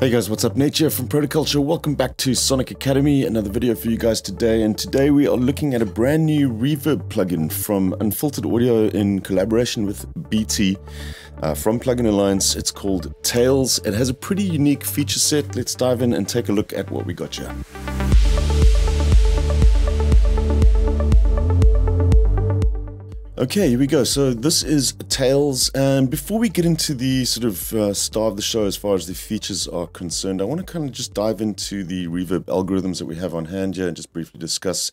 Hey guys, what's up? Nate here from Protoculture. Welcome back to Sonic Academy. Another video for you guys today. And today we are looking at a brand new reverb plugin from Unfiltered Audio in collaboration with BT from Plugin Alliance. It's called Tails. It has a pretty unique feature set. Let's dive in and take a look at what we got here. Okay, here we go. So this is Tails, and before we get into the sort of star of the show as far as the features are concerned, I want to kind of just dive into the reverb algorithms that we have on hand here and just briefly discuss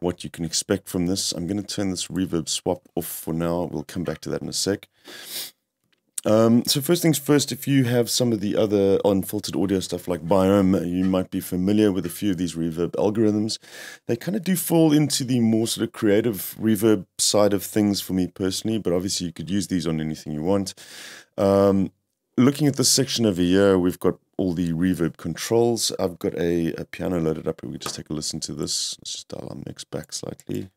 what you can expect from this. I'm going to turn this reverb swap off for now. We'll come back to that in a sec. So first things first, if you have some of the other unfiltered audio stuff like Biome, you might be familiar with a few of these reverb algorithms. They kind of do fall into the more sort of creative reverb side of things for me personally, but obviously you could use these on anything you want. Looking at this section over here, we've got all the reverb controls. I've got a piano loaded up, and we just take a listen to this. Let's just dial our mix back slightly.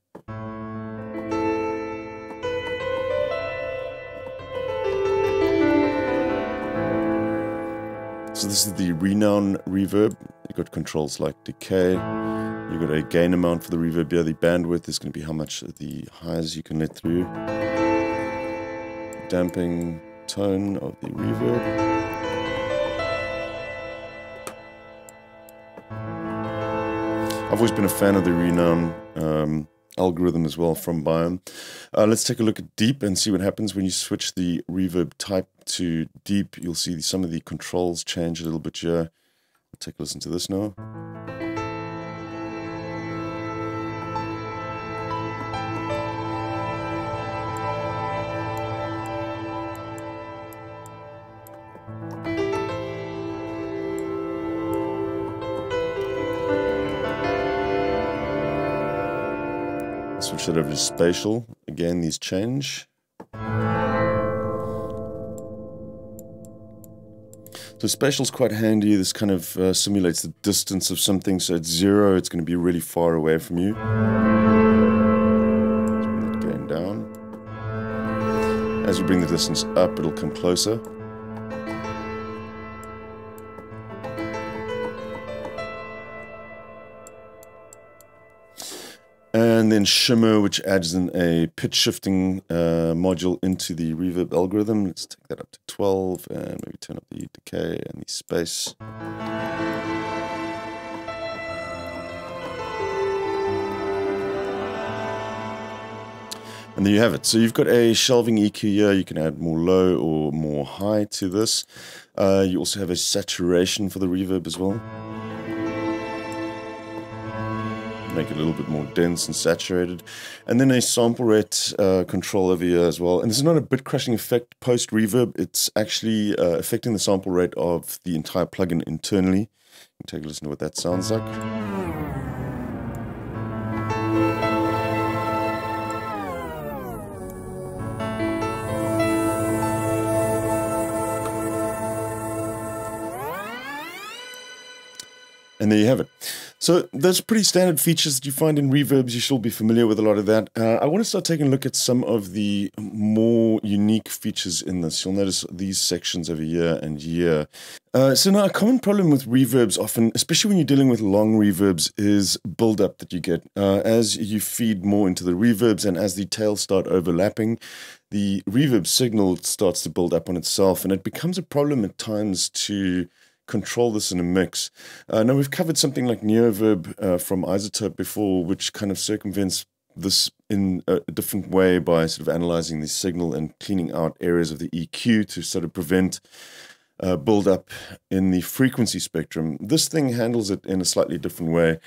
So this is the renown reverb. You've got controls like decay. You've got a gain amount for the reverb here. The bandwidth is going to be how much of the highs you can let through. Damping tone of the reverb. I've always been a fan of the renown algorithm as well from Biome. Let's take a look at deep and see what happens when you switch the reverb type to deep. You'll see some of the controls change a little bit here. I'll take a listen to this now. Switch that over to spatial. Again, these change. So spatial is quite handy. This kind of simulates the distance of something. So at 0, it's going to be really far away from you. Let's bring that gain down. As we bring the distance up, it'll come closer. And then shimmer, which adds in a pitch shifting module into the reverb algorithm. Let's take that up to 12 and maybe turn up the decay and the space. And there you have it. So you've got a shelving EQ here. You can add more low or more high to this. You also have a saturation for the reverb as well. Make it a little bit more dense and saturated, and then a sample rate control over here as well. And this is not a bit crushing effect post reverb, it's actually affecting the sample rate of the entire plugin internally. You can take a listen to what that sounds like. And there you have it. So those pretty standard features that you find in reverbs. You should be familiar with a lot of that. I want to start taking a look at some of the more unique features in this. You'll notice these sections over here and here. So now a common problem with reverbs often, especially when you're dealing with long reverbs, is build-up that you get. As you feed more into the reverbs and as the tails start overlapping, the reverb signal starts to build up on itself, and it becomes a problem at times to control this in a mix. Now we've covered something like Neoverb from iZotope before, which kind of circumvents this in a different way by sort of analyzing the signal and cleaning out areas of the EQ to sort of prevent build up in the frequency spectrum. This thing handles it in a slightly different way.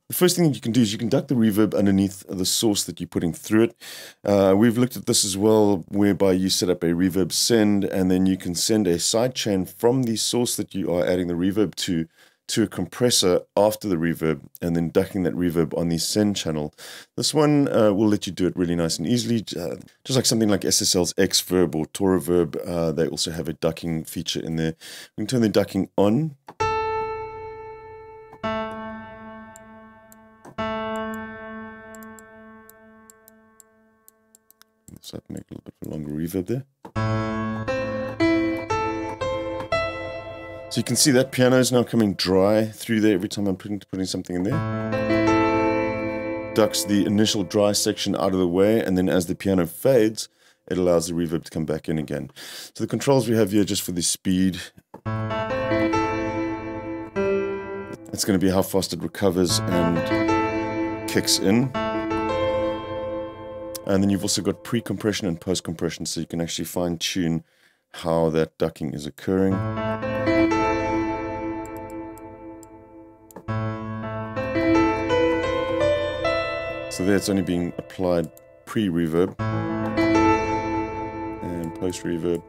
The first thing that you can do is you can duck the reverb underneath the source that you're putting through it. We've looked at this as well, whereby you set up a reverb send, and then you can send a sidechain from the source that you are adding the reverb to a compressor after the reverb, and then ducking that reverb on the send channel. This one will let you do it really nice and easily, just like something like SSL's Xverb or Toraverb. They also have a ducking feature in there. We can turn the ducking on. So I can make a little bit of a longer reverb there. So you can see that piano is now coming dry through there every time I'm putting something in there. Ducks the initial dry section out of the way, and then as the piano fades, it allows the reverb to come back in again. So the controls we have here just for the speed. It's going to be how fast it recovers and kicks in. And then you've also got pre-compression and post-compression, so you can actually fine-tune how that ducking is occurring. So there it's only being applied pre-reverb and post-reverb.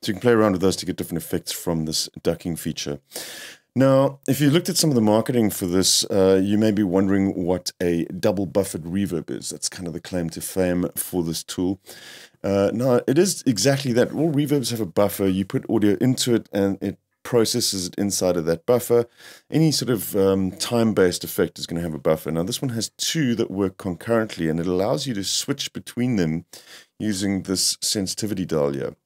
So you can play around with those to get different effects from this ducking feature. Now, if you looked at some of the marketing for this, you may be wondering what a double buffered reverb is. That's kind of the claim to fame for this tool. Now, it is exactly that. All reverbs have a buffer. You put audio into it and it processes it inside of that buffer. Any sort of time-based effect is going to have a buffer. Now, this one has two that work concurrently, and it allows you to switch between them using this sensitivity dial here.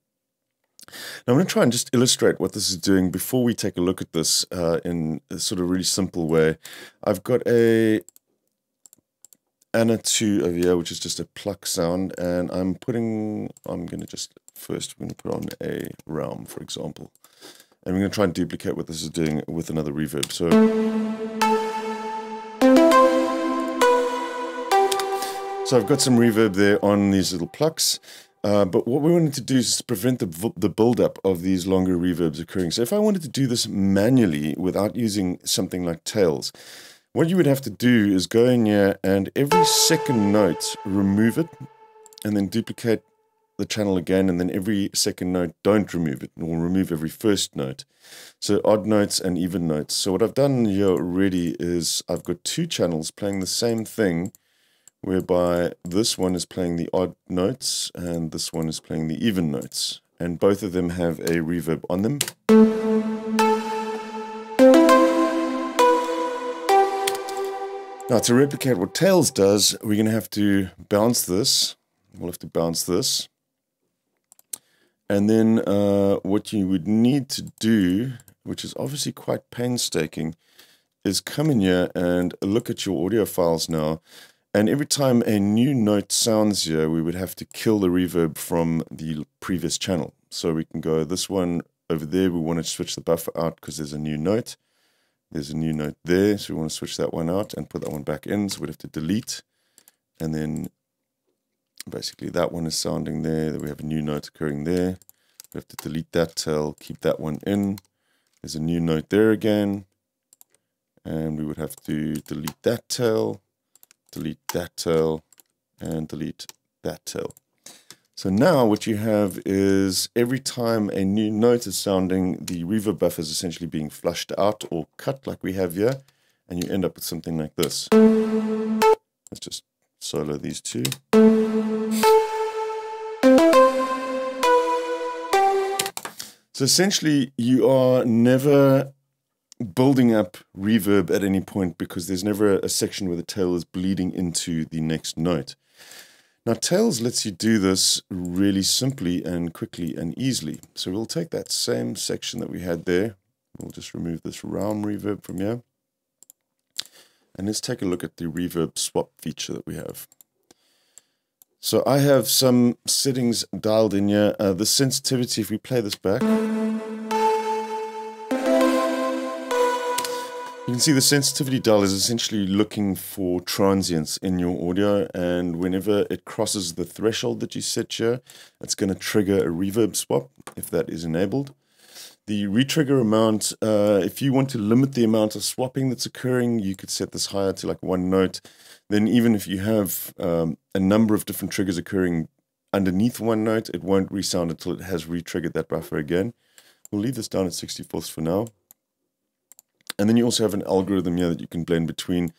Now, I'm going to try and just illustrate what this is doing before we take a look at this in a sort of really simple way. I've got a Anna 2 over here, which is just a pluck sound, and I'm going to just first put on a realm, for example. And we're going to try and duplicate what this is doing with another reverb. So I've got some reverb there on these little plucks. But what we wanted to do is prevent the build-up of these longer reverbs occurring. So if I wanted to do this manually without using something like tails, what you would have to do is go in here and every second note, remove it, and then duplicate the channel again, and then every second note, don't remove it, or remove every first note. So odd notes and even notes. So what I've done here already is I've got two channels playing the same thing, whereby this one is playing the odd notes and this one is playing the even notes, and both of them have a reverb on them. Now, to replicate what tails does, we're going to have to bounce this. We'll have to bounce this. And then what you would need to do, which is obviously quite painstaking, is come in here and look at your audio files now. And every time a new note sounds here, we would have to kill the reverb from the previous channel. So we can go this one over there. We want to switch the buffer out because there's a new note. There's a new note there. So we want to switch that one out and put that one back in. So we'd have to delete. And then basically that one is sounding there. Then we have a new note occurring there. We have to delete that tail, keep that one in. There's a new note there again. And we would have to delete that tail, delete that tail, and delete that tail. So now what you have is every time a new note is sounding, the reverb buffer is essentially being flushed out or cut like we have here, and you end up with something like this. Let's just solo these two. So essentially you are never building up reverb at any point because there's never a section where the tail is bleeding into the next note. Now, tails lets you do this really simply and quickly and easily. So we'll take that same section that we had there. We'll just remove this realm reverb from here. And let's take a look at the reverb swap feature that we have. So I have some settings dialed in here. The sensitivity, if we play this back, you can see the sensitivity dial is essentially looking for transients in your audio, and whenever it crosses the threshold that you set here, it's going to trigger a reverb swap if that is enabled. The retrigger amount, if you want to limit the amount of swapping that's occurring, you could set this higher to like one note. Then even if you have a number of different triggers occurring underneath one note, it won't resound until it has retriggered that buffer again. We'll leave this down at 64ths for now. And then you also have an algorithm here that you can blend between.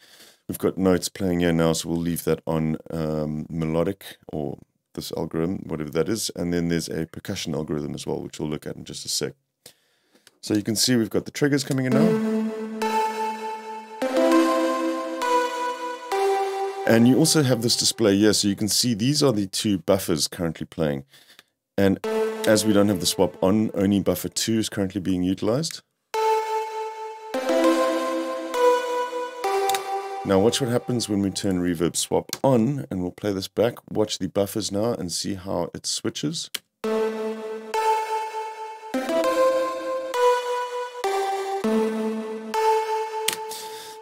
We've got notes playing here now, so we'll leave that on melodic, or this algorithm, whatever that is. And then there's a percussion algorithm as well, which we'll look at in just a sec. So you can see we've got the triggers coming in now. And you also have this display here, so you can see these are the two buffers currently playing. And as we don't have the swap on, only buffer 2 is currently being utilized. Now watch what happens when we turn reverb swap on, and we'll play this back. Watch the buffers now and see how it switches.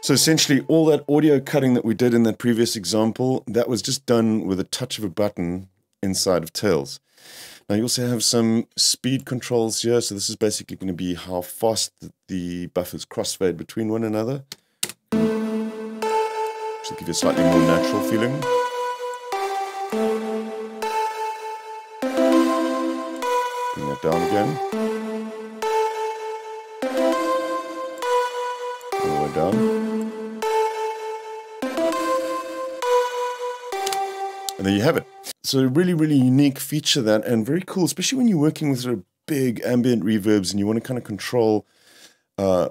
So essentially all that audio cutting that we did in that previous example, that was just done with a touch of a button inside of Tails. Now you also have some speed controls here, so this is basically going to be how fast the buffers crossfade between one another. Which will give you a slightly more natural feeling. Bring that down again. All the way down. And there you have it. So a really, really unique feature that, and very cool, especially when you're working with sort of big ambient reverbs and you want to kind of control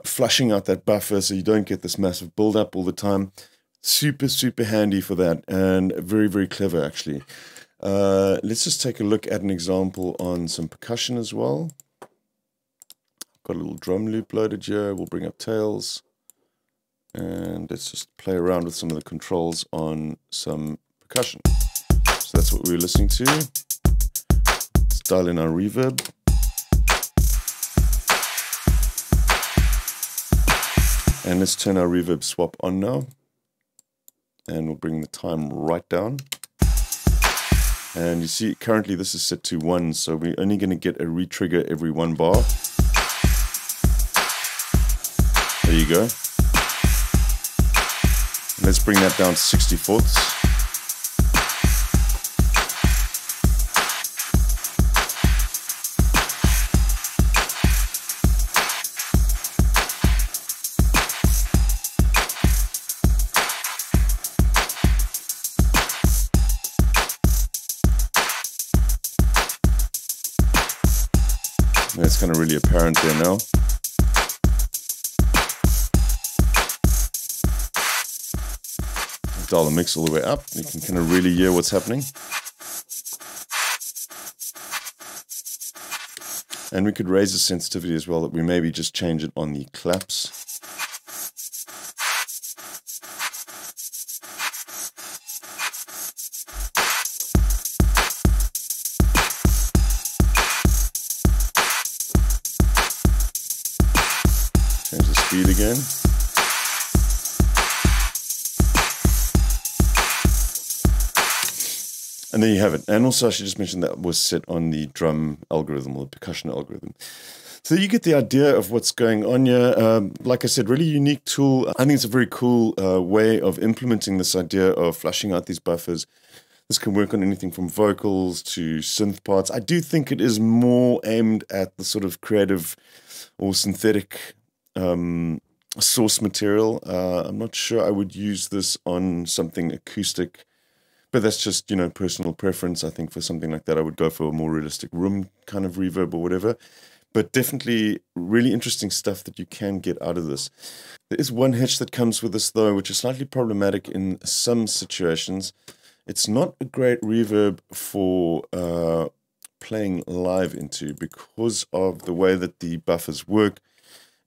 flushing out that buffer so you don't get this massive build-up all the time. Super, super handy for that, and very, very clever actually. Let's just take a look at an example on some percussion as well. Got a little drum loop loaded here. We'll bring up Tails. And let's just play around with some of the controls on some percussion. So that's what we were listening to. Let's dial in our reverb. And let's turn our reverb swap on now. And we'll bring the time right down. And you see currently this is set to 1, so we're only going to get a retrigger every 1 bar. There you go. Let's bring that down to 64ths. That's kind of really apparent there now. Dial the mix all the way up. You can kind of really hear what's happening. And we could raise the sensitivity as well, that we maybe just change it on the claps. Change the speed again. And there you have it. And also I should just mention that was set on the drum algorithm or the percussion algorithm. So you get the idea of what's going on here. Like I said, really unique tool. I think it's a very cool way of implementing this idea of flashing out these buffers. This can work on anything from vocals to synth parts. I do think it is more aimed at the sort of creative or synthetic source material. I'm not sure I would use this on something acoustic. But that's just, you know, personal preference. I think for something like that, I would go for a more realistic room kind of reverb or whatever. But definitely really interesting stuff that you can get out of this. There is one hitch that comes with this, though, which is slightly problematic in some situations. It's not a great reverb for playing live into because of the way that the buffers work.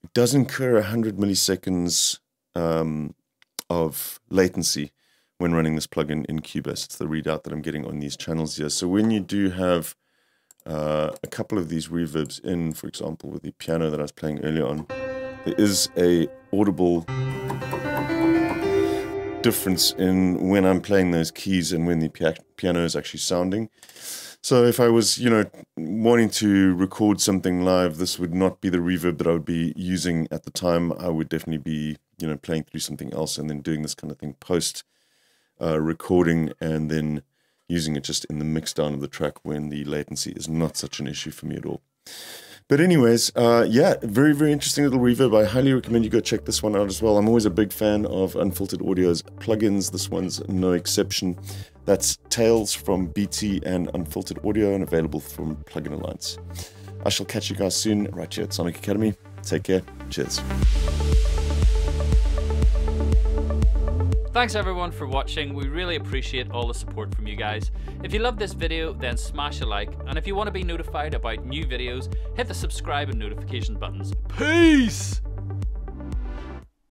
It does incur 100 milliseconds of latency when running this plugin in Cubase. It's the readout that I'm getting on these channels here. So when you do have a couple of these reverbs in, for example, with the piano that I was playing earlier on, there is a audible difference in when I'm playing those keys and when the piano is actually sounding. So if I was, you know, wanting to record something live, this would not be the reverb that I would be using at the time. I would definitely be, you know, playing through something else and then doing this kind of thing post recording and then using it just in the mix down of the track when the latency is not such an issue for me at all. But anyways, yeah, very, very interesting little reverb. I highly recommend you go check this one out as well. I'm always a big fan of Unfiltered Audio's plugins. This one's no exception. That's Tails from BT and Unfiltered Audio and available from Plugin Alliance. I shall catch you guys soon right here at Sonic Academy. Take care. Cheers. Thanks everyone for watching. We really appreciate all the support from you guys. If you love this video, then smash a like, and if you want to be notified about new videos, hit the subscribe and notification buttons. Peace!